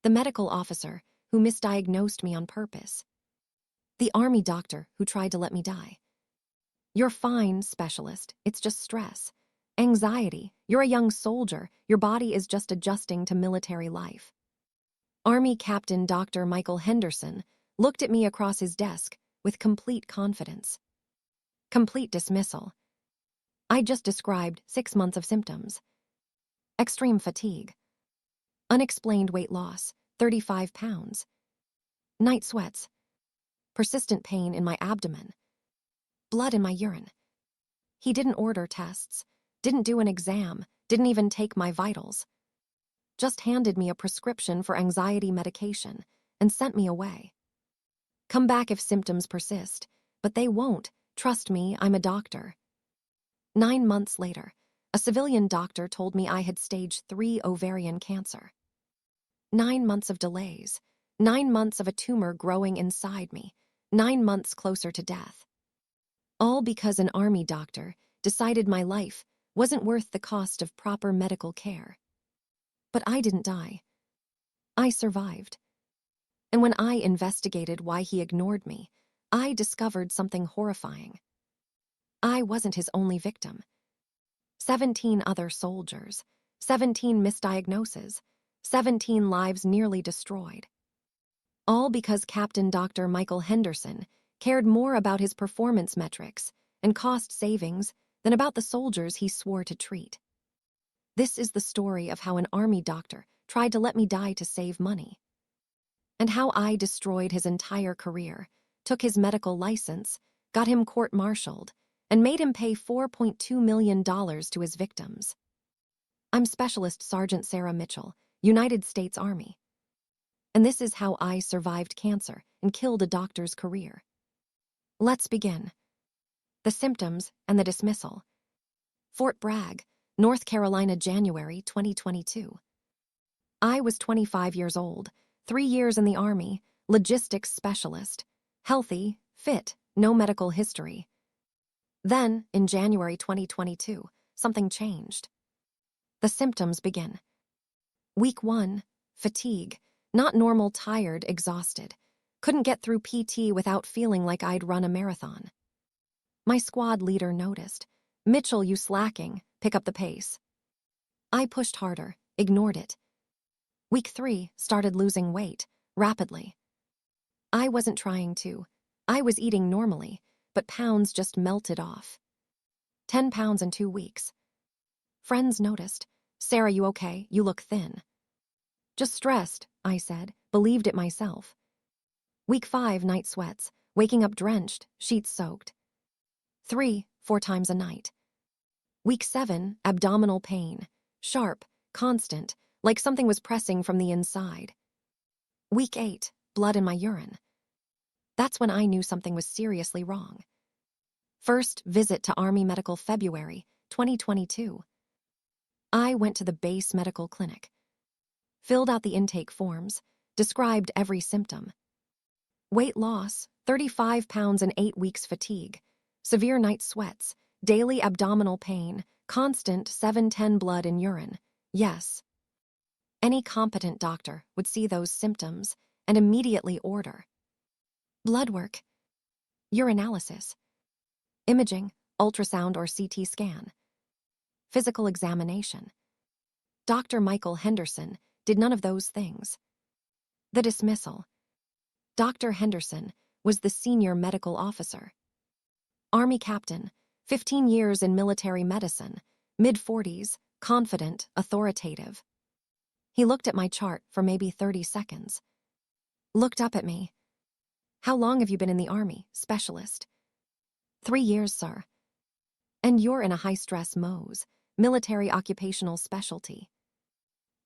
The medical officer who misdiagnosed me on purpose. The army doctor who tried to let me die. You're fine, specialist. It's just stress. Anxiety. You're a young soldier. Your body is just adjusting to military life. Army Captain Dr. Michael Henderson looked at me across his desk with complete confidence. Complete dismissal. I just described 6 months of symptoms. Extreme fatigue. Unexplained weight loss, 35 pounds. Night sweats. Persistent pain in my abdomen. Blood in my urine. He didn't order tests, didn't do an exam, didn't even take my vitals. Just handed me a prescription for anxiety medication and sent me away. Come back if symptoms persist, but they won't. Trust me, I'm a doctor. 9 months later, a civilian doctor told me I had stage 3 ovarian cancer. 9 months of delays, 9 months of a tumor growing inside me, 9 months closer to death. All because an army doctor decided my life wasn't worth the cost of proper medical care. But I didn't die. I survived. And when I investigated why he ignored me, I discovered something horrifying. I wasn't his only victim. 17 other soldiers, 17 misdiagnoses, 17 lives nearly destroyed. All because Captain Dr. Michael Henderson cared more about his performance metrics and cost savings than about the soldiers he swore to treat. This is the story of how an army doctor tried to let me die to save money. And how I destroyed his entire career, took his medical license, got him court-martialed, and made him pay $4.2 million to his victims. I'm Specialist Sergeant Sarah Mitchell, United States Army. And this is how I survived cancer and killed a doctor's career. Let's begin. The symptoms and the dismissal. Fort Bragg, North Carolina, January 2022. I was 25 years old, 3 years in the Army, logistics specialist, healthy, fit, no medical history. Then, in January 2022, something changed. The symptoms begin. Week 1, fatigue, not normal, tired, exhausted. Couldn't get through PT without feeling like I'd run a marathon. My squad leader noticed. Mitchell, you slacking, pick up the pace. I pushed harder, ignored it. Week 3, started losing weight, rapidly. I wasn't trying to. I was eating normally, but pounds just melted off. 10 pounds in 2 weeks. Friends noticed. Sarah, you okay? You look thin. Just stressed, I said, believed it myself. Week 5, night sweats, waking up drenched, sheets soaked. 3, 4 times a night. Week 7, abdominal pain, sharp, constant, like something was pressing from the inside. Week 8, blood in my urine. That's when I knew something was seriously wrong. First visit to Army Medical, February 2022. I went to the base medical clinic. Filled out the intake forms, described every symptom. Weight loss, 35 pounds in 8 weeks, fatigue, severe night sweats, daily abdominal pain, constant 7-10 blood in urine. Yes. Any competent doctor would see those symptoms and immediately order. Blood work, urinalysis, imaging, ultrasound or CT scan, physical examination. Dr. Michael Henderson did none of those things. The dismissal. Dr. Henderson was the senior medical officer. Army captain, 15 years in military medicine, mid-40s, confident, authoritative. He looked at my chart for maybe 30 seconds. Looked up at me. How long have you been in the Army, specialist? 3 years, sir. And you're in a high-stress MOS, military occupational specialty.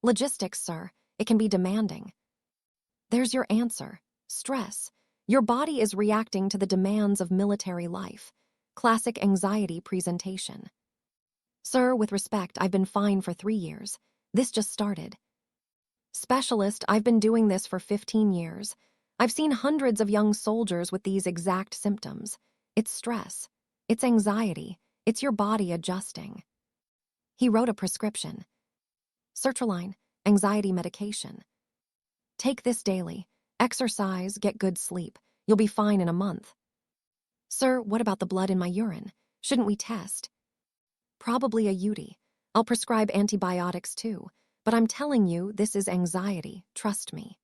Logistics, sir, it can be demanding. There's your answer. Stress. Your body is reacting to the demands of military life. Classic anxiety presentation. Sir, with respect, I've been fine for 3 years. This just started. Specialist, I've been doing this for 15 years. I've seen hundreds of young soldiers with these exact symptoms. It's stress. It's anxiety. It's your body adjusting. He wrote a prescription. Sertraline, anxiety medication. Take this daily. Exercise, get good sleep. You'll be fine in a month. Sir, what about the blood in my urine? Shouldn't we test? Probably a UTI. I'll prescribe antibiotics too, but I'm telling you, this is anxiety, trust me.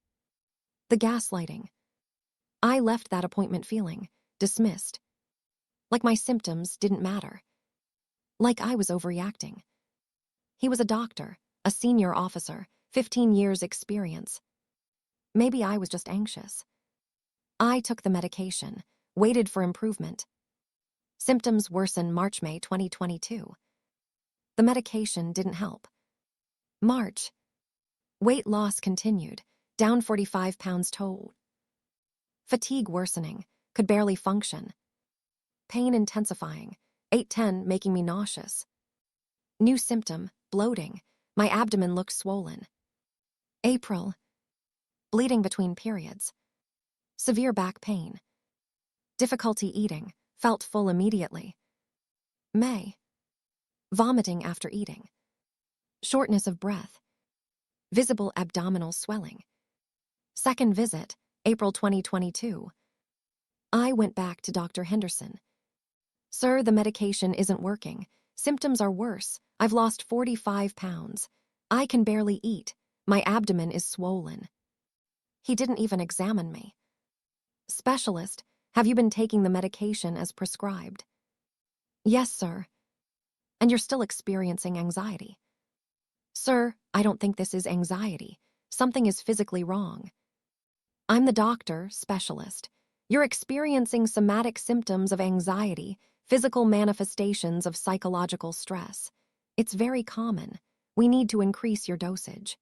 The gaslighting. I left that appointment feeling dismissed. Like my symptoms didn't matter. Like I was overreacting. He was a doctor, a senior officer, 15 years experience. Maybe I was just anxious. I took the medication, waited for improvement. Symptoms worsened March-May 2022. The medication didn't help. March. Weight loss continued, down 45 pounds total. Fatigue worsening, could barely function. Pain intensifying, 8:10 making me nauseous. New symptom, bloating. My abdomen looked swollen. April. Bleeding between periods. Severe back pain. Difficulty eating, felt full immediately. May. Vomiting after eating. Shortness of breath. Visible abdominal swelling. Second visit, April 2022. I went back to Dr. Henderson. Sir, the medication isn't working. Symptoms are worse. I've lost 45 pounds. I can barely eat. My abdomen is swollen. He didn't even examine me. Specialist, have you been taking the medication as prescribed? Yes, sir. And you're still experiencing anxiety. Sir, I don't think this is anxiety. Something is physically wrong. I'm the doctor, specialist. You're experiencing somatic symptoms of anxiety, physical manifestations of psychological stress. It's very common. We need to increase your dosage.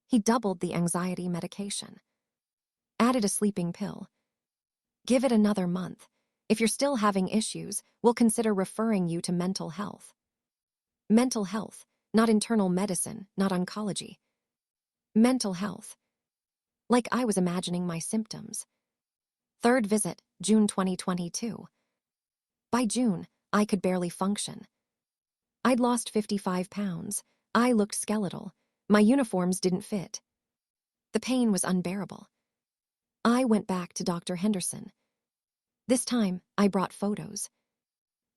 He doubled the anxiety medication. Added a sleeping pill. Give it another month. If you're still having issues, we'll consider referring you to mental health. Mental health, not internal medicine, not oncology. Mental health. Like I was imagining my symptoms. Third visit, June 2022. By June, I could barely function. I'd lost 55 pounds. I looked skeletal. My uniforms didn't fit. The pain was unbearable. I went back to Dr. Henderson. This time, I brought photos.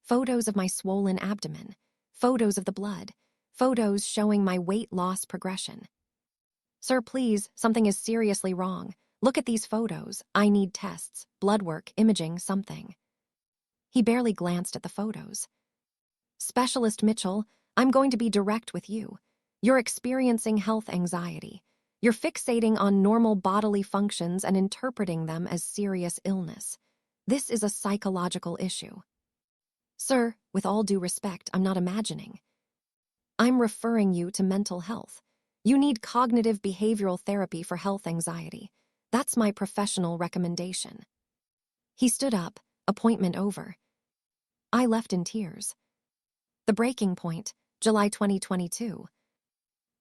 Photos of my swollen abdomen. Photos of the blood. Photos showing my weight loss progression. Sir, please, something is seriously wrong. Look at these photos. I need tests, blood work, imaging, something. He barely glanced at the photos. Specialist Mitchell, I'm going to be direct with you. You're experiencing health anxiety. You're fixating on normal bodily functions and interpreting them as serious illness. This is a psychological issue. Sir, with all due respect, I'm not imagining. I'm referring you to mental health. You need cognitive behavioral therapy for health anxiety. That's my professional recommendation. He stood up, appointment over. I left in tears. The breaking point, July 2022.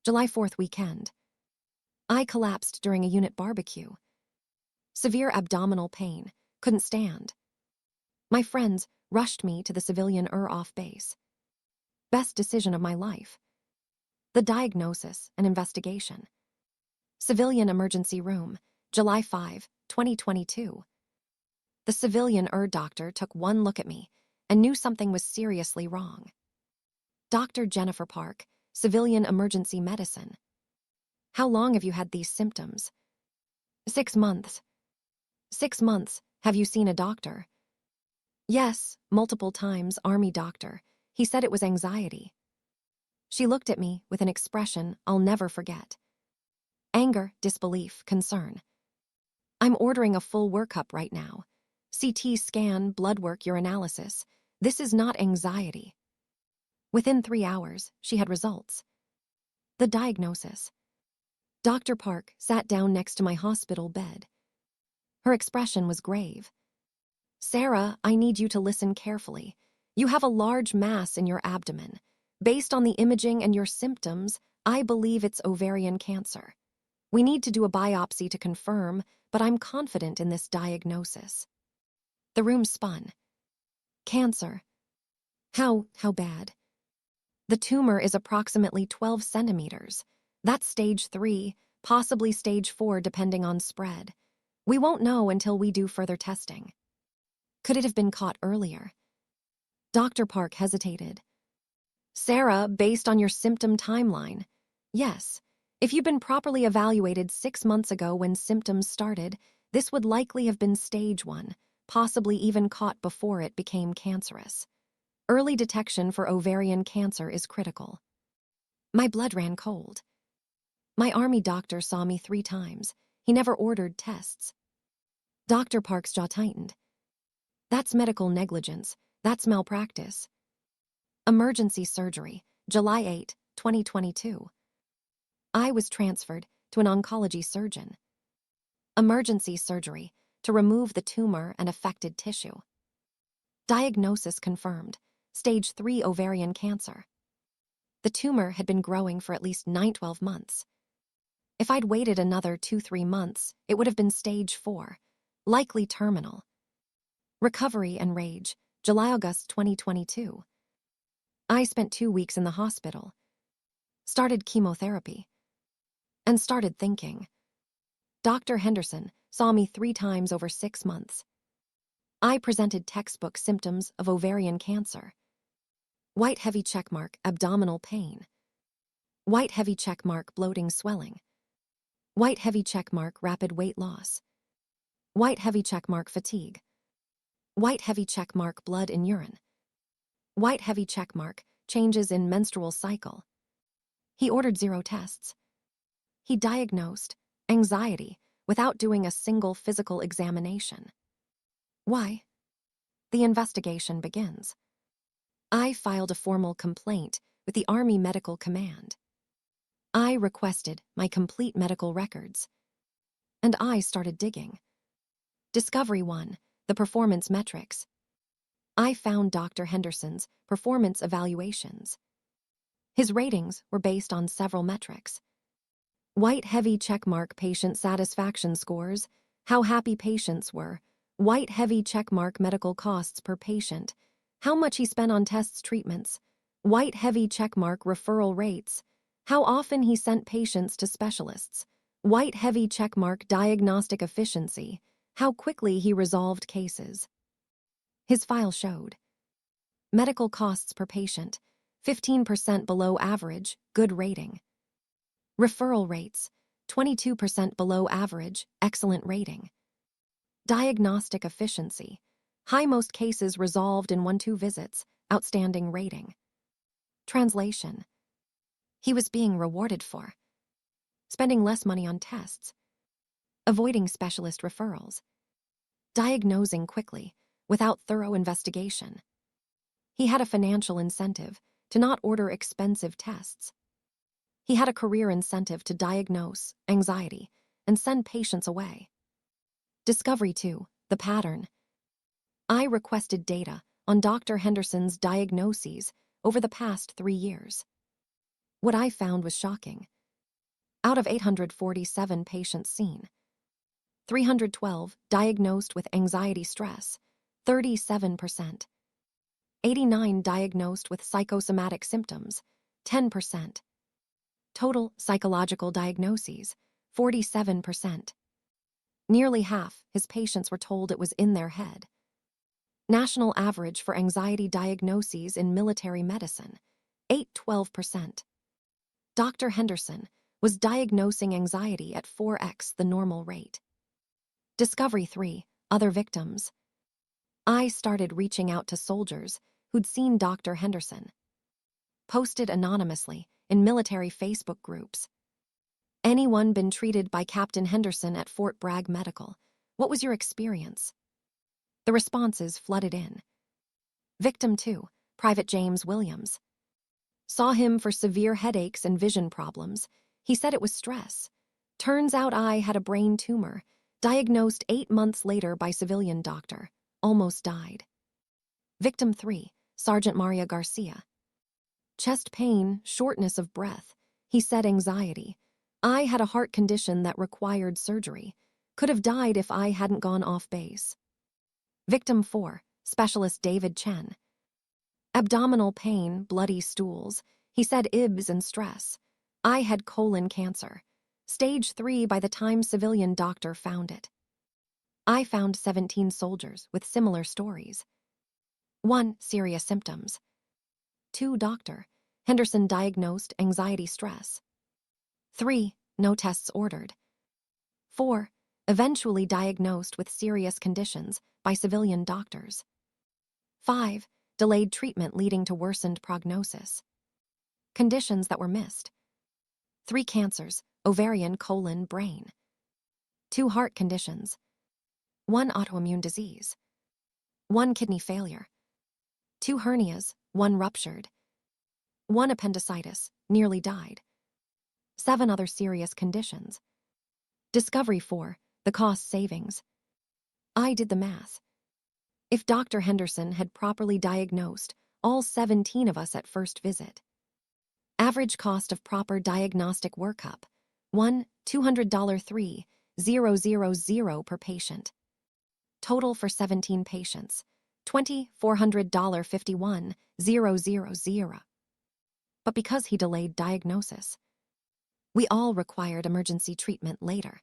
July 4th weekend. I collapsed during a unit barbecue. Severe abdominal pain, couldn't stand. My friends rushed me to the civilian off base. Best decision of my life. The diagnosis and investigation. Civilian emergency room, July 5, 2022. The civilian doctor took one look at me and knew something was seriously wrong. Dr. Jennifer Park, civilian emergency medicine. How long have you had these symptoms? 6 months. 6 months. Have you seen a doctor? Yes, multiple times, Army doctor. He said it was anxiety. She looked at me with an expression I'll never forget. Anger, disbelief, concern. I'm ordering a full workup right now. CT scan, blood work, urinalysis. This is not anxiety. Within 3 hours, she had results. The diagnosis. Dr. Park sat down next to my hospital bed. Her expression was grave. Sarah, I need you to listen carefully. You have a large mass in your abdomen. Based on the imaging and your symptoms, I believe it's ovarian cancer. We need to do a biopsy to confirm, but I'm confident in this diagnosis. The room spun. Cancer. How bad? The tumor is approximately 12 centimeters. That's stage 3, Possibly stage 4 depending on spread. We won't know until we do further testing. Could it have been caught earlier? Dr. Park hesitated. Sarah, based on your symptom timeline, yes. If you'd been properly evaluated 6 months ago when symptoms started, this would likely have been stage 1, possibly even caught before it became cancerous. Early detection for ovarian cancer is critical. My blood ran cold. My army doctor saw me 3 times. He never ordered tests. Dr. Park's jaw tightened. That's medical negligence. That's malpractice. Emergency surgery, July 8, 2022. I was transferred to an oncology surgeon. Emergency surgery, to remove the tumor and affected tissue. Diagnosis confirmed, stage 3 ovarian cancer. The tumor had been growing for at least 9-12 months. If I'd waited another 2-3 months, it would have been stage 4, likely terminal. Recovery and rage, July-August 2022. I spent 2 weeks in the hospital, started chemotherapy, and started thinking. Dr. Henderson saw me 3 times over 6 months. I presented textbook symptoms of ovarian cancer. White heavy checkmark, abdominal pain. White heavy checkmark, bloating, swelling. White heavy checkmark, rapid weight loss. White heavy checkmark, fatigue. White heavy checkmark, blood in urine. White heavy checkmark, changes in menstrual cycle. He ordered 0 tests. He diagnosed anxiety without doing a single physical examination. Why? The investigation begins. I filed a formal complaint with the Army Medical Command. I requested my complete medical records. And I started digging. Discovery 1, the performance metrics. I found Dr. Henderson's performance evaluations. His ratings were based on several metrics. White heavy checkmark patient satisfaction scores, how happy patients were. White heavy checkmark medical costs per patient, how much he spent on tests, treatments. White heavy checkmark referral rates, how often he sent patients to specialists. White heavy checkmark diagnostic efficiency, how quickly he resolved cases. His file showed medical costs per patient, 15% below average, good rating. Referral rates, 22% below average, excellent rating. Diagnostic efficiency, high, most cases resolved in 1-2 visits, outstanding rating. Translation: he was being rewarded for spending less money on tests, avoiding specialist referrals, diagnosing quickly, without thorough investigation. He had a financial incentive to not order expensive tests. He had a career incentive to diagnose anxiety and send patients away. Discovery 2, the pattern. I requested data on Dr. Henderson's diagnoses over the past 3 years. What I found was shocking. Out of 847 patients seen, 312 diagnosed with anxiety stress, 37%. 89 diagnosed with psychosomatic symptoms, 10%. Total psychological diagnoses, 47%. Nearly half his patients were told it was in their head. National average for anxiety diagnoses in military medicine, 8-12%. Dr. Henderson was diagnosing anxiety at 4x the normal rate. Discovery 3, other victims. I started reaching out to soldiers who'd seen Dr. Henderson. Posted anonymously in military Facebook groups. Anyone been treated by Captain Henderson at Fort Bragg Medical? What was your experience? The responses flooded in. Victim 2, Private James Williams. Saw him for severe headaches and vision problems. He said it was stress. Turns out I had a brain tumor, diagnosed 8 months later by civilian doctor. Almost died. Victim 3, Sergeant Maria Garcia. Chest pain, shortness of breath. He said anxiety. I had a heart condition that required surgery. Could have died if I hadn't gone off base. Victim 4, Specialist David Chen. Abdominal pain, bloody stools. He said IBS and stress. I had colon cancer. Stage 3 by the time civilian doctor found it. I found 17 soldiers with similar stories. 1. Serious symptoms. 2. Doctor Henderson diagnosed anxiety stress. 3. No tests ordered. 4. Eventually diagnosed with serious conditions by civilian doctors. 5. Delayed treatment leading to worsened prognosis. Conditions that were missed. 3 cancers, ovarian, colon, brain. 2 heart conditions. 1 autoimmune disease. 1 kidney failure. 2 hernias, 1 ruptured. 1 appendicitis, nearly died. 7 other serious conditions. Discovery 4, the cost savings. I did the math. If Dr. Henderson had properly diagnosed all 17 of us at first visit. Average cost of proper diagnostic workup, $1, $200, $3,000 per patient. Total for 17 patients, $20, $400, $51,000. But because he delayed diagnosis, we all required emergency treatment later.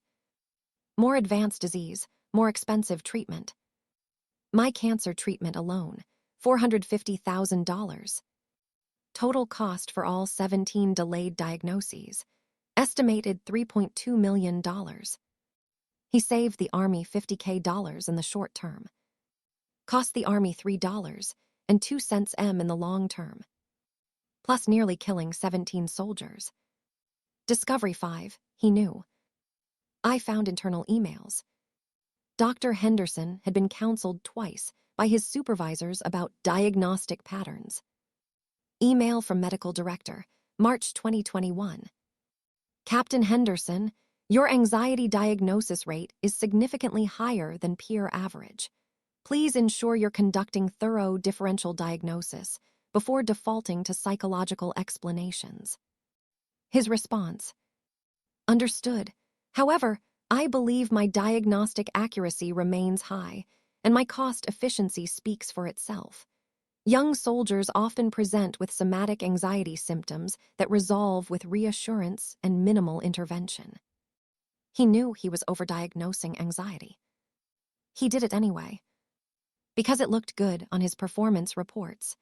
More advanced disease, more expensive treatment. My cancer treatment alone, $450,000. Total cost for all 17 delayed diagnoses, estimated $3.2 million. He saved the Army $50K in the short term. Cost the Army $3.02 in the long term. Plus nearly killing 17 soldiers. Discovery 5, he knew. I found internal emails. Dr. Henderson had been counseled twice by his supervisors about diagnostic patterns. Email from Medical Director, March 2021. Captain Henderson, your anxiety diagnosis rate is significantly higher than peer average. Please ensure you're conducting thorough differential diagnosis before defaulting to psychological explanations. His response: understood. However, I believe my diagnostic accuracy remains high, and my cost efficiency speaks for itself. Young soldiers often present with somatic anxiety symptoms that resolve with reassurance and minimal intervention. He knew he was overdiagnosing anxiety. He did it anyway, because it looked good on his performance reports.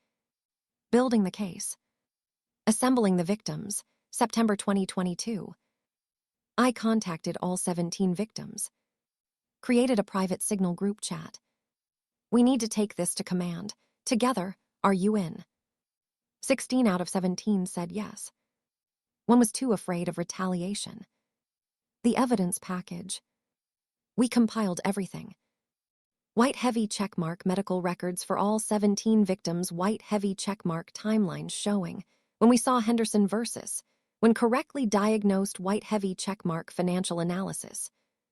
Building the case. Assembling the victims, September 2022. I contacted all 17 victims. Created a private Signal group chat. We need to take this to command. Together, are you in? 16 out of 17 said yes. One was too afraid of retaliation. The evidence package. We compiled everything. White heavy checkmark medical records for all 17 victims, white heavy checkmark timelines showing when we saw Henderson versus when correctly diagnosed, white heavy checkmark financial analysis,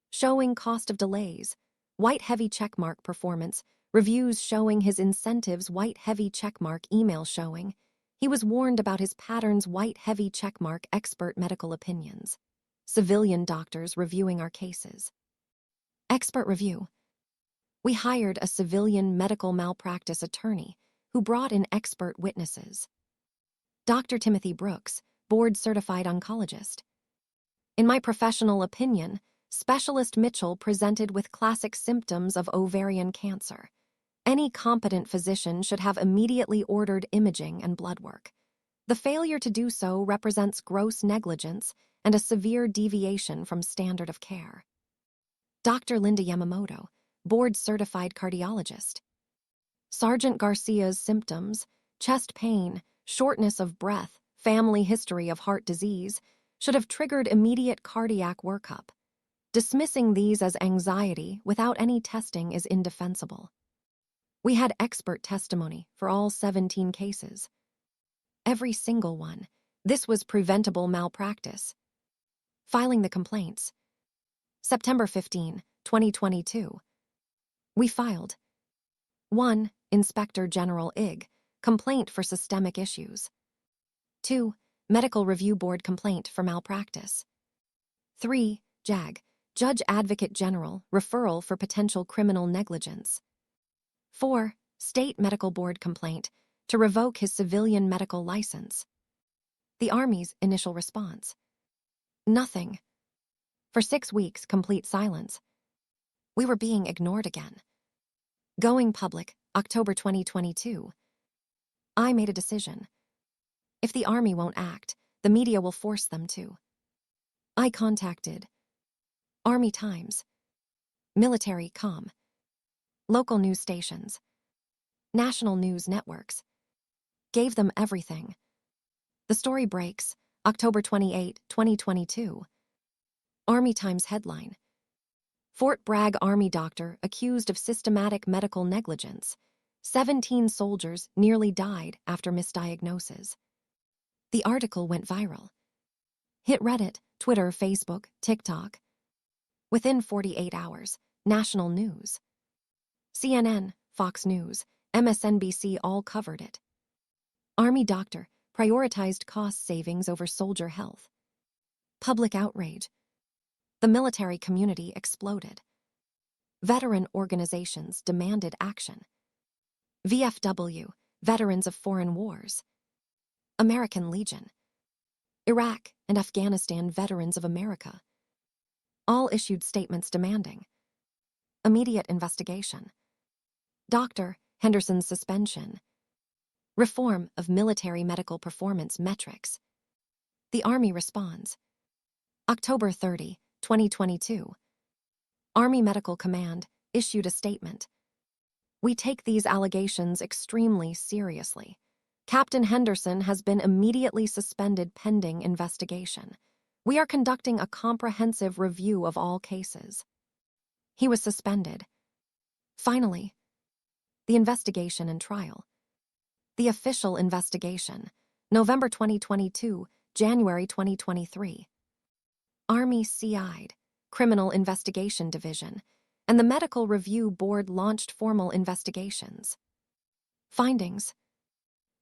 showing cost of delays, white heavy checkmark performance, reviews showing his incentives, white heavy checkmark email showing he was warned about his patterns, white heavy checkmark expert medical opinions, civilian doctors reviewing our cases. Expert review. We hired a civilian medical malpractice attorney who brought in expert witnesses. Dr. Timothy Brooks, board-certified oncologist. In my professional opinion, Specialist Mitchell presented with classic symptoms of ovarian cancer. Any competent physician should have immediately ordered imaging and blood work. The failure to do so represents gross negligence and a severe deviation from standard of care. Dr. Linda Yamamoto, board-certified cardiologist. Sergeant Garcia's symptoms, chest pain, shortness of breath, family history of heart disease, should have triggered immediate cardiac workup. Dismissing these as anxiety without any testing is indefensible. We had expert testimony for all 17 cases. Every single one. This was preventable malpractice. Filing the complaints. September 15, 2022. We filed 1. Inspector General IG, complaint for systemic issues. 2. Medical Review Board complaint for malpractice. 3. JAG, Judge Advocate General, referral for potential criminal negligence. 4. State Medical Board complaint to revoke his civilian medical license. The Army's initial response. Nothing. For 6 weeks, complete silence. We were being ignored again. Going public, October 2022. I made a decision. If the Army won't act, the media will force them to. I contacted Army Times, military comm, local news stations, national news networks. Gave them everything. The story breaks, October 28, 2022. Army Times headline. Fort Bragg Army doctor accused of systematic medical negligence. 17 soldiers nearly died after misdiagnoses. The article went viral. Hit Reddit, Twitter, Facebook, TikTok. Within 48 hours, national news. CNN, Fox News, MSNBC all covered it. Army doctor prioritized cost savings over soldier health. Public outrage. The military community exploded. Veteran organizations demanded action. VFW, Veterans of Foreign Wars. American Legion. Iraq and Afghanistan Veterans of America. All issued statements demanding immediate investigation. Dr. Henderson's suspension. Reform of military medical performance metrics. The Army responds. October 30, 2022. Army Medical Command issued a statement. We take these allegations extremely seriously. Captain Henderson has been immediately suspended pending investigation. We are conducting a comprehensive review of all cases. He was suspended. Finally, the investigation and trial. The official investigation, November 2022, January 2023. Army CI'd, Criminal Investigation Division, and the Medical Review Board launched formal investigations. Findings.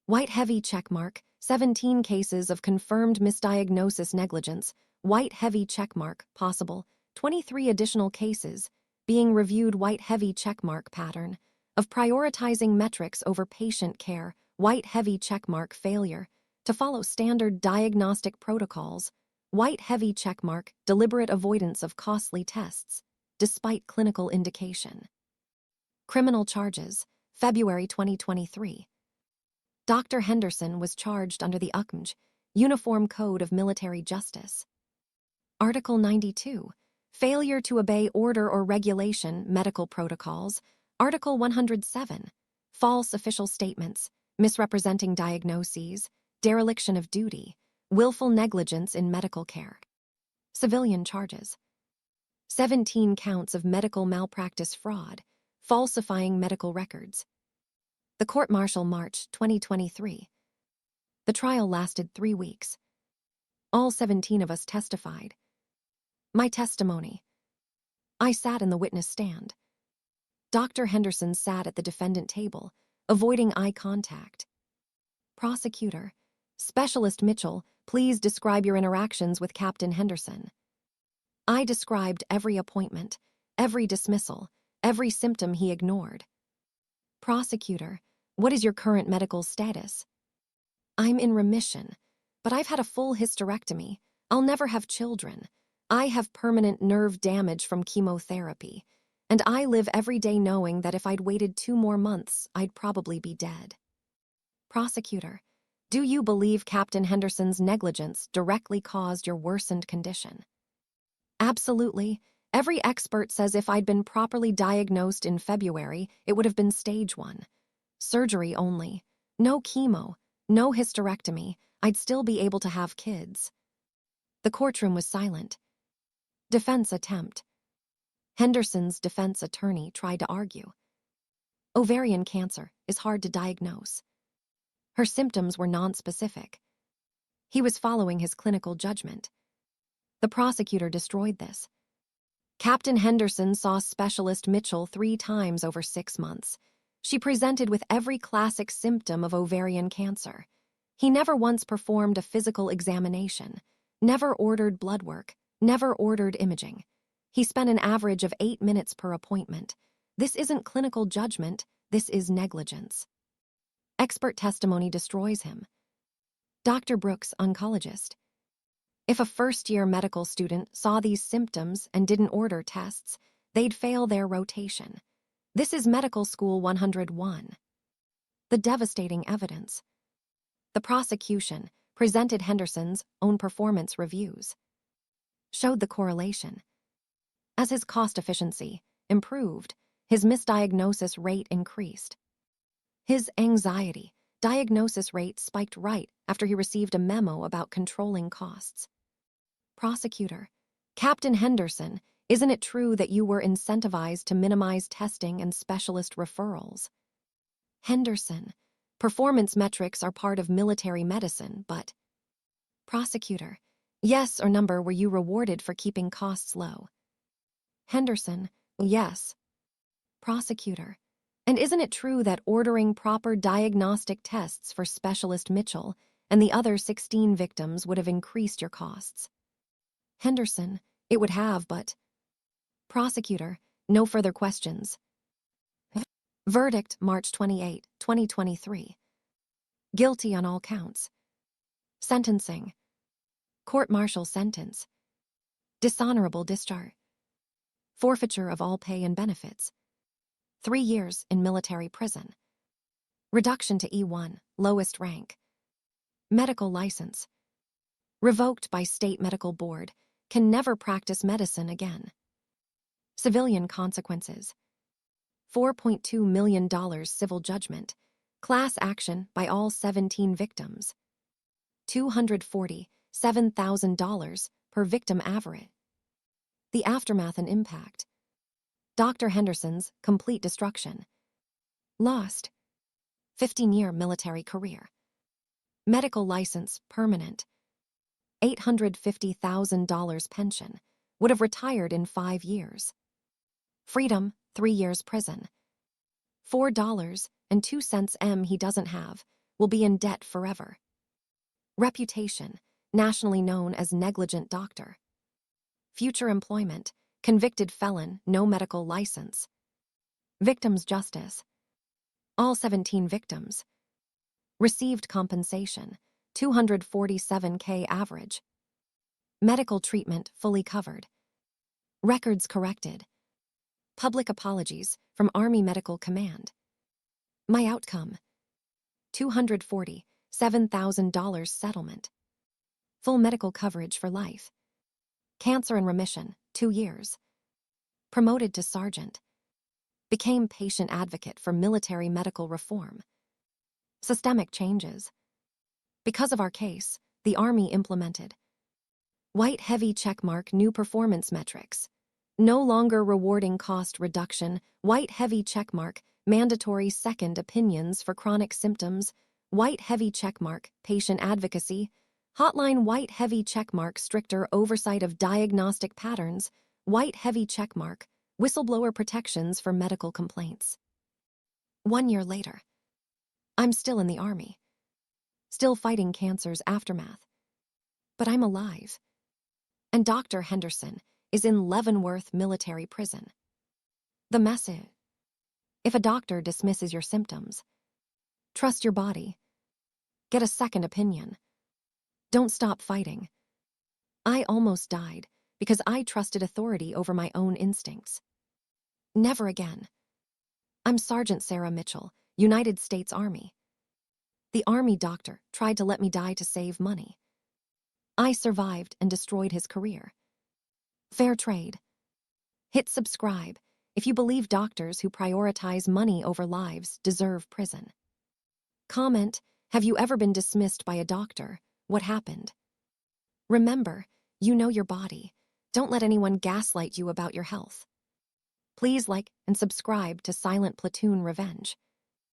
White heavy checkmark, 17 cases of confirmed misdiagnosis negligence, white heavy checkmark, possible, 23 additional cases, being reviewed white heavy checkmark pattern, of prioritizing metrics over patient care, white heavy checkmark failure, to follow standard diagnostic protocols, white heavy checkmark, deliberate avoidance of costly tests, despite clinical indication. Criminal charges, February 2023. Dr. Henderson was charged under the UCMJ, Uniform Code of Military Justice. Article 92, failure to obey order or regulation, medical protocols. Article 107, false official statements, misrepresenting diagnoses, dereliction of duty, willful negligence in medical care. Civilian charges. 17 counts of medical malpractice fraud, falsifying medical records. The court-martial March 2023. The trial lasted 3 weeks. All 17 of us testified. My testimony. I sat in the witness stand. Dr. Henderson sat at the defendant table, avoiding eye contact. Prosecutor. Specialist Mitchell, please describe your interactions with Captain Henderson. I described every appointment, every dismissal, every symptom he ignored. Prosecutor, what is your current medical status? I'm in remission, but I've had a full hysterectomy. I'll never have children. I have permanent nerve damage from chemotherapy, and I live every day knowing that if I'd waited 2 more months, I'd probably be dead. Prosecutor, do you believe Captain Henderson's negligence directly caused your worsened condition? Absolutely. Every expert says if I'd been properly diagnosed in February, it would have been stage 1. Surgery only. No chemo, no hysterectomy. I'd still be able to have kids. The courtroom was silent. Defense attempt. Henderson's defense attorney tried to argue. Ovarian cancer is hard to diagnose. Her symptoms were nonspecific. He was following his clinical judgment. The prosecutor destroyed this. Captain Henderson saw specialist Mitchell 3 times over 6 months. She presented with every classic symptom of ovarian cancer. He never once performed a physical examination, never ordered blood work, never ordered imaging. He spent an average of 8 minutes per appointment. This isn't clinical judgment, this is negligence. Expert testimony destroys him. Dr. Brooks, oncologist. If a first-year medical student saw these symptoms and didn't order tests, they'd fail their rotation. This is Medical School 101. The devastating evidence. The prosecution presented Henderson's own performance reviews, showed the correlation. As his cost efficiency improved, his misdiagnosis rate increased. His anxiety diagnosis rate spiked right after he received a memo about controlling costs. Prosecutor: Captain Henderson, isn't it true that you were incentivized to minimize testing and specialist referrals? Henderson: Performance metrics are part of military medicine, but... Prosecutor: Yes or number, were you rewarded for keeping costs low? Henderson: Yes. Prosecutor: And isn't it true that ordering proper diagnostic tests for Specialist Mitchell and the other 16 victims would have increased your costs? Henderson: It would have, but... Prosecutor: No further questions. Verdict, March 28, 2023. Guilty on all counts. Sentencing. Court-martial sentence. Dishonorable discharge. Forfeiture of all pay and benefits. 3 years in military prison. Reduction to E1, lowest rank. Medical license. Revoked by State Medical Board. Can never practice medicine again. Civilian consequences. $4.2 million civil judgment. Class action by all 17 victims. $247,000 per victim average. The aftermath and impact. Dr. Henderson's complete destruction. Lost. 15-year military career. Medical license permanent. $850,000 pension. Would have retired in 5 years. Freedom, 3 years prison. $4.02 he doesn't have, will be in debt forever. Reputation, nationally known as negligent doctor. Future employment, convicted felon, no medical license. Victims' justice. All 17 victims. Received compensation, $247K average. Medical treatment fully covered. Records corrected. Public apologies from Army Medical Command. My outcome: $247,000 settlement. Full medical coverage for life. Cancer in remission, 2 years. Promoted to sergeant. Became patient advocate for military medical reform. Systemic changes. Because of our case, the Army implemented white heavy checkmark new performance metrics. No longer rewarding cost reduction, white heavy checkmark, mandatory second opinions for chronic symptoms, white heavy checkmark, patient advocacy, hotline white heavy checkmark, stricter oversight of diagnostic patterns, white heavy checkmark, whistleblower protections for medical complaints. 1 year later. I'm still in the Army. Still fighting cancer's aftermath. But I'm alive. And Dr. Henderson is in Leavenworth Military Prison. The message: if a doctor dismisses your symptoms, trust your body. Get a second opinion. Don't stop fighting. I almost died because I trusted authority over my own instincts. Never again. I'm Sergeant Sarah Mitchell, United States Army. The Army doctor tried to let me die to save money. I survived and destroyed his career. Fair trade. Hit subscribe if you believe doctors who prioritize money over lives deserve prison. Comment: have you ever been dismissed by a doctor? What happened? Remember, you know your body. Don't let anyone gaslight you about your health. Please like and subscribe to Silent Platoon Revenge.